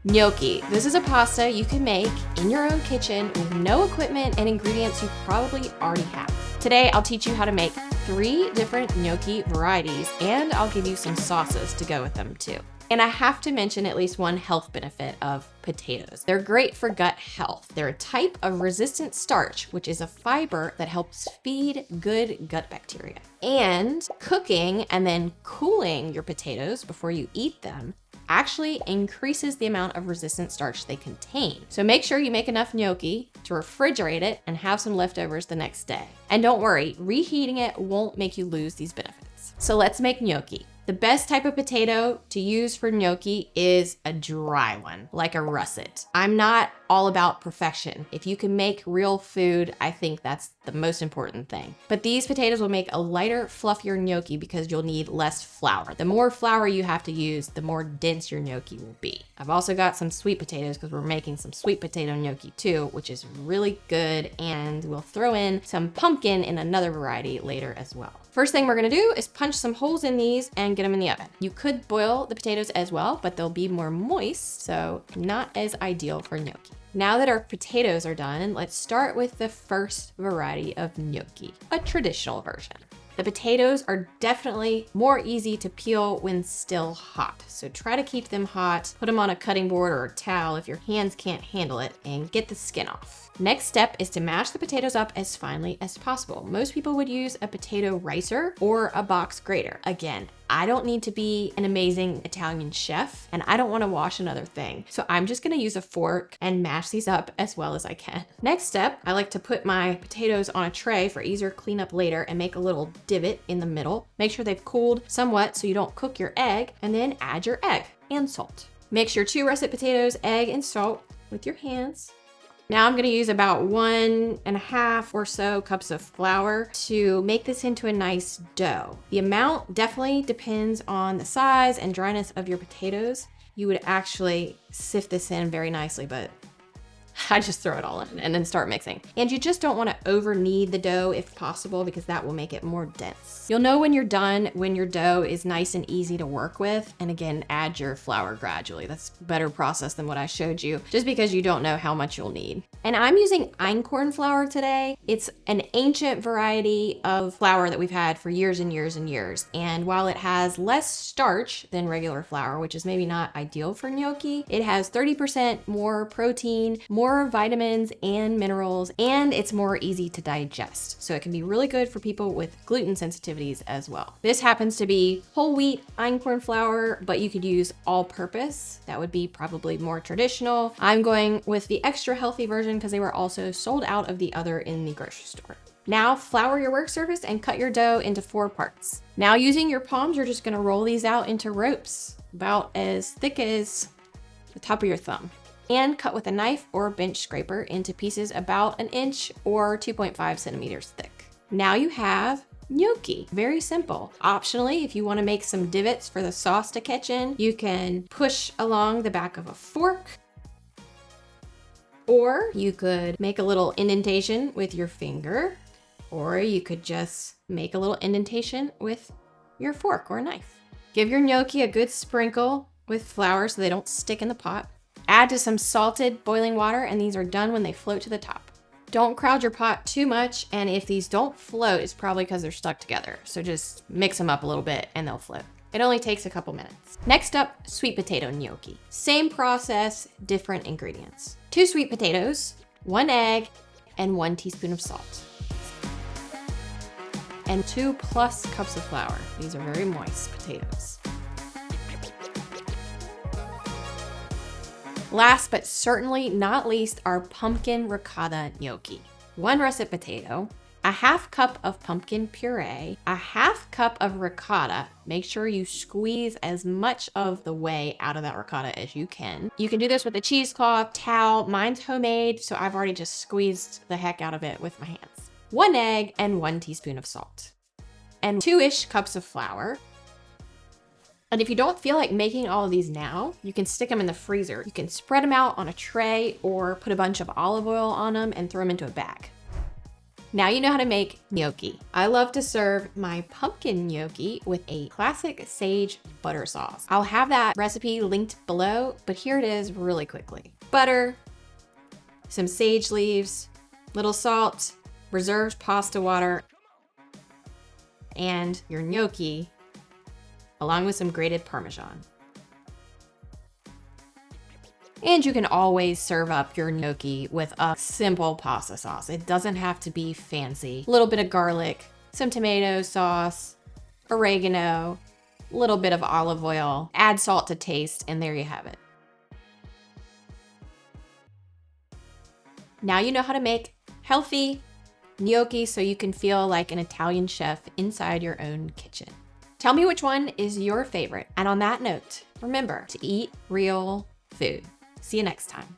Gnocchi. This is a pasta you can make in your own kitchen with no equipment and ingredients you probably already have. Today, I'll teach you how to make 3 different gnocchi varieties, and I'll give you some sauces to go with them too. And I have to mention at least one health benefit of potatoes. They're great for gut health. They're a type of resistant starch, which is a fiber that helps feed good gut bacteria. And cooking and then cooling your potatoes before you eat them actually increases the amount of resistant starch they contain. So make sure you make enough gnocchi to refrigerate it and have some leftovers the next day. And don't worry, reheating it won't make you lose these benefits. So let's make gnocchi. The best type of potato to use for gnocchi is a dry one, like a russet. I'm not all about perfection. If you can make real food, I think that's the most important thing. But these potatoes will make a lighter, fluffier gnocchi because you'll need less flour. The more flour you have to use, the more dense your gnocchi will be. I've also got some sweet potatoes because we're making some sweet potato gnocchi too, which is really good, and we'll throw in some pumpkin in another variety later as well. First thing we're gonna do is punch some holes in these and get them in the oven. You could boil the potatoes as well, but they'll be more moist, so not as ideal for gnocchi. Now that our potatoes are done, let's start with the first variety of gnocchi, a traditional version. The potatoes are definitely more easy to peel when still hot. So try to keep them hot, put them on a cutting board or a towel if your hands can't handle it, and get the skin off. Next step is to mash the potatoes up as finely as possible. Most people would use a potato ricer or a box grater. Again, I don't need to be an amazing Italian chef, and I don't want to wash another thing. So I'm just going to use a fork and mash these up as well as I can. Next step, I like to put my potatoes on a tray for easier cleanup later and make a little divot in the middle. Make sure they've cooled somewhat so you don't cook your egg, and then add your egg and salt. Mix your 2 russet potatoes, egg, and salt with your hands. Now I'm gonna use about 1.5 or so cups of flour to make this into a nice dough. The amount definitely depends on the size and dryness of your potatoes. You would actually sift this in very nicely, but I just throw it all in and then start mixing. And you just don't want to over knead the dough if possible, because that will make it more dense. You'll know when you're done when your dough is nice and easy to work with. And again, add your flour gradually. That's a better process than what I showed you, just because you don't know how much you'll need. And I'm using einkorn flour today. It's an ancient variety of flour that we've had for years and years and years. And while it has less starch than regular flour, which is maybe not ideal for gnocchi, it has 30% more protein, more vitamins and minerals, and it's more easy to digest. So it can be really good for people with gluten sensitivities as well. This happens to be whole wheat einkorn flour, but you could use all purpose. That would be probably more traditional. I'm going with the extra healthy version because they were also sold out of the other in the grocery store. Now flour your work surface and cut your dough into 4 parts. Now using your palms, you're just gonna roll these out into ropes about as thick as the top of your thumb, and cut with a knife or bench scraper into pieces about 1 inch or 2.5 centimeters thick. Now you have gnocchi. Very simple. Optionally, if you want to make some divots for the sauce to catch in, you can push along the back of a fork, or you could make a little indentation with your finger, or you could just make a little indentation with your fork or knife. Give your gnocchi a good sprinkle with flour so they don't stick in the pot. Add to some salted boiling water, and these are done when they float to the top. Don't crowd your pot too much, and if these don't float, it's probably because they're stuck together. So just mix them up a little bit and they'll float. It only takes a couple minutes. Next up, sweet potato gnocchi. Same process, different ingredients. 2 sweet potatoes, 1 egg, and 1 teaspoon of salt. And 2+ cups of flour. These are very moist potatoes. Last but certainly not least, our pumpkin ricotta gnocchi. 1 russet potato, a 1/2 cup of pumpkin puree, a 1/2 cup of ricotta. Make sure you squeeze as much of the whey out of that ricotta as you can. You can do this with a cheesecloth, towel. Mine's homemade, so I've already just squeezed the heck out of it with my hands. 1 egg and 1 teaspoon of salt. And 2-ish cups of flour. And if you don't feel like making all of these now, you can stick them in the freezer. You can spread them out on a tray or put a bunch of olive oil on them and throw them into a bag. Now you know how to make gnocchi. I love to serve my pumpkin gnocchi with a classic sage butter sauce. I'll have that recipe linked below, but here it is really quickly. Butter, some sage leaves, little salt, reserved pasta water, and your gnocchi, along with some grated Parmesan. And you can always serve up your gnocchi with a simple pasta sauce. It doesn't have to be fancy. A little bit of garlic, some tomato sauce, oregano, a little bit of olive oil, add salt to taste, and there you have it. Now you know how to make healthy gnocchi so you can feel like an Italian chef inside your own kitchen. Tell me which one is your favorite. And on that note, remember to eat real food. See you next time.